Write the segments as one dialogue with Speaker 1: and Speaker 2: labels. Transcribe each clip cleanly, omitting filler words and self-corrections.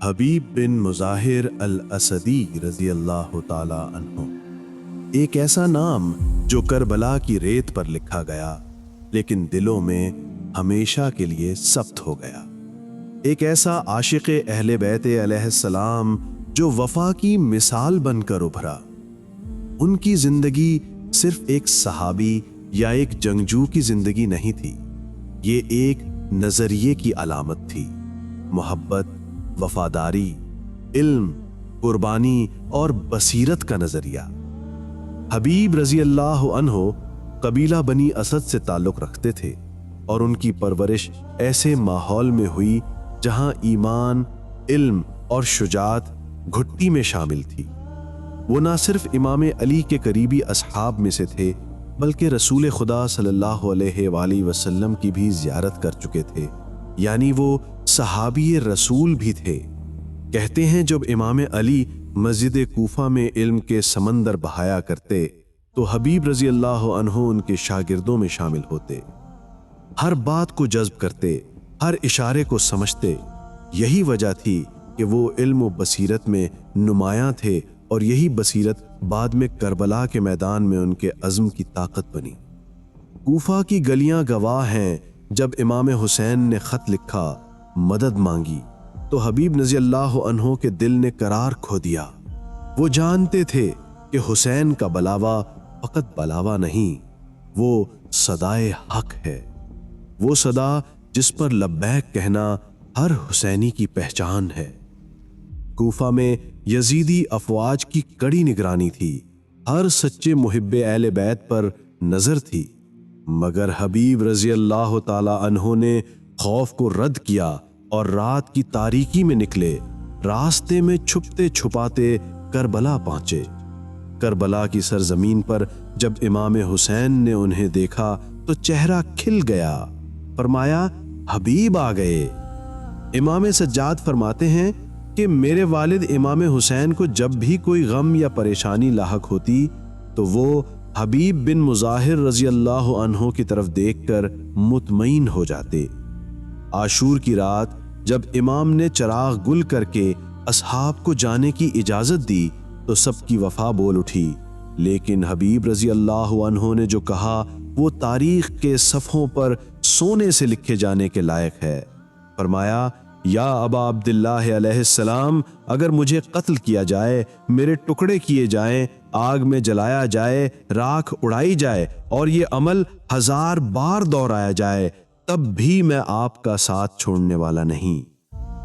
Speaker 1: حبیب بن مظاہر الاسدی رضی اللہ تعالی عنہ، ایک ایسا نام جو کربلا کی ریت پر لکھا گیا لیکن دلوں میں ہمیشہ کے لیے ثبت ہو گیا۔ ایک ایسا عاشق اہل بیت علیہ السلام جو وفا کی مثال بن کر ابھرا۔ ان کی زندگی صرف ایک صحابی یا ایک جنگجو کی زندگی نہیں تھی، یہ ایک نظریے کی علامت تھی۔ محبت، وفاداری، علم، قربانی اور بصیرت کا نظریہ۔ حبیب رضی اللہ عنہ قبیلہ بنی اسد سے تعلق رکھتے تھے اور ان کی پرورش ایسے ماحول میں ہوئی جہاں ایمان، علم اور شجاعت گھٹی میں شامل تھی۔ وہ نہ صرف امام علی کے قریبی اصحاب میں سے تھے بلکہ رسول خدا صلی اللہ علیہ وآلہ وسلم کی بھی زیارت کر چکے تھے، یعنی وہ صحابی رسول بھی تھے۔ کہتے ہیں جب امام علی مسجد کوفہ میں علم کے سمندر بہایا کرتے تو حبیب رضی اللہ عنہ ان کے شاگردوں میں شامل ہوتے، ہر بات کو جذب کرتے، ہر اشارے کو سمجھتے۔ یہی وجہ تھی کہ وہ علم و بصیرت میں نمایاں تھے اور یہی بصیرت بعد میں کربلا کے میدان میں ان کے عزم کی طاقت بنی۔ کوفہ کی گلیاں گواہ ہیں، جب امام حسین نے خط لکھا، مدد مانگی، تو حبیب رضی اللہ عنہ کے دل نے قرار کھو دیا۔ وہ جانتے تھے کہ حسین کا بلاوا فقط بلاوا نہیں، وہ صدائے حق ہے، وہ صدا جس پر لبیک کہنا ہر حسینی کی پہچان ہے۔ کوفہ میں یزیدی افواج کی کڑی نگرانی تھی، ہر سچے محب اہل بیت پر نظر تھی، مگر حبیب رضی اللہ تعالی عنہ نے خوف کو رد کیا اور رات کی تاریکی میں نکلے، راستے میں چھپتے چھپاتے کربلا پہنچے۔ کربلا کی سرزمین پر جب امام حسین نے انہیں دیکھا تو چہرہ کھل گیا، فرمایا حبیب آ گئے۔ امام سجاد فرماتے ہیں کہ میرے والد امام حسین کو جب بھی کوئی غم یا پریشانی لاحق ہوتی تو وہ حبیب بن مظاہر رضی اللہ عنہ کی طرف دیکھ کر مطمئن ہو جاتے۔ عاشور کی رات جب امام نے چراغ گل کر کے اصحاب کو جانے کی اجازت دی تو سب کی وفا بول اٹھی، لیکن حبیب رضی اللہ عنہ نے جو کہا وہ تاریخ کے صفحوں پر سونے سے لکھے جانے کے لائق ہے۔ فرمایا، یا ابا عبداللہ علیہ السلام، اگر مجھے قتل کیا جائے، میرے ٹکڑے کیے جائیں، آگ میں جلایا جائے، راکھ اڑائی جائے اور یہ عمل 1000 بار دہرایا جائے، تب بھی میں آپ کا ساتھ چھوڑنے والا نہیں۔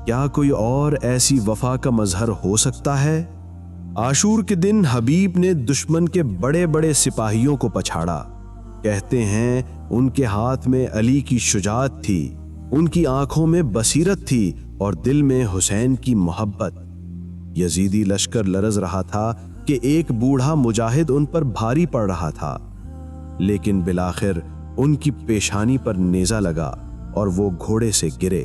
Speaker 1: کیا کوئی اور ایسی وفا کا مظہر ہو سکتا ہے؟ عاشور کے دن حبیب نے دشمن کے بڑے بڑے سپاہیوں کو پچھاڑا۔ کہتے ہیں ان کے ہاتھ میں علی کی شجاعت تھی، ان کی آنکھوں میں بصیرت تھی اور دل میں حسین کی محبت۔ یزیدی لشکر لرز رہا تھا کہ ایک بوڑھا مجاہد ان پر بھاری پڑ رہا تھا، لیکن بالآخر ان کی پیشانی پر نیزہ لگا اور وہ گھوڑے سے گرے۔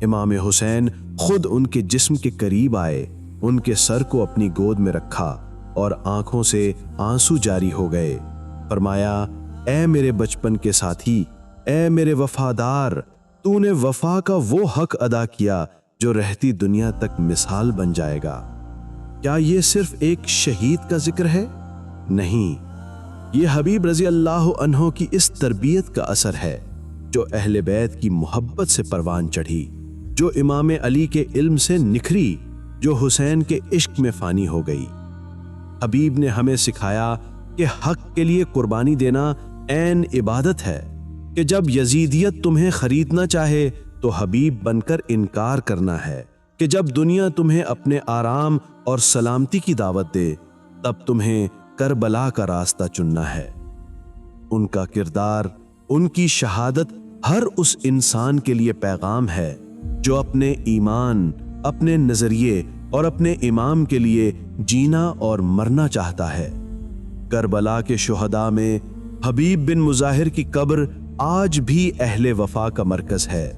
Speaker 1: امام حسین خود ان کے جسم کے قریب آئے، ان کے سر کو اپنی گود میں رکھا اور آنکھوں سے آنسو جاری ہو گئے۔ فرمایا، اے میرے بچپن کے ساتھی، اے میرے وفادار، تو نے وفا کا وہ حق ادا کیا جو رہتی دنیا تک مثال بن جائے گا۔ کیا یہ صرف ایک شہید کا ذکر ہے؟ نہیں، یہ حبیب رضی اللہ عنہ کی اس تربیت کا اثر ہے جو اہل بیت کی محبت سے پروان چڑھی، جو امام علی کے علم سے نکھری، جو حسین کے عشق میں فانی ہو گئی۔ حبیب نے ہمیں سکھایا کہ حق کے لیے قربانی دینا عین عبادت ہے، کہ جب یزیدیت تمہیں خریدنا چاہے تو حبیب بن کر انکار کرنا ہے، کہ جب دنیا تمہیں اپنے آرام اور سلامتی کی دعوت دے تب تمہیں کربلا کا راستہ چننا ہے۔ ان کا کردار، ان کی شہادت ہر اس انسان کے لیے پیغام ہے جو اپنے ایمان، اپنے نظریے اور اپنے امام کے لیے جینا اور مرنا چاہتا ہے۔ کربلا کے شہداء میں حبیب بن مظاہر کی قبر آج بھی اہل وفا کا مرکز ہے۔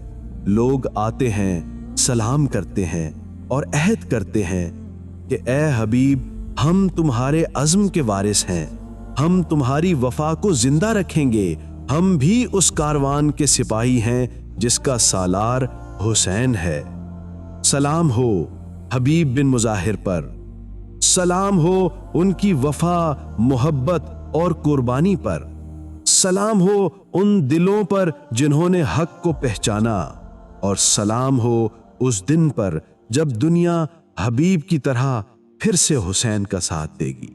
Speaker 1: لوگ آتے ہیں، سلام کرتے ہیں اور عہد کرتے ہیں کہ اے حبیب، ہم تمہارے عزم کے وارث ہیں، ہم تمہاری وفا کو زندہ رکھیں گے، ہم بھی اس کاروان کے سپاہی ہیں جس کا سالار حسین ہے۔ سلام ہو حبیب بن مظاہر پر، سلام ہو ان کی وفا، محبت اور قربانی پر، سلام ہو ان دلوں پر جنہوں نے حق کو پہچانا، اور سلام ہو اس دن پر جب دنیا حبیب کی طرح پھر سے حسین کا ساتھ دے گی۔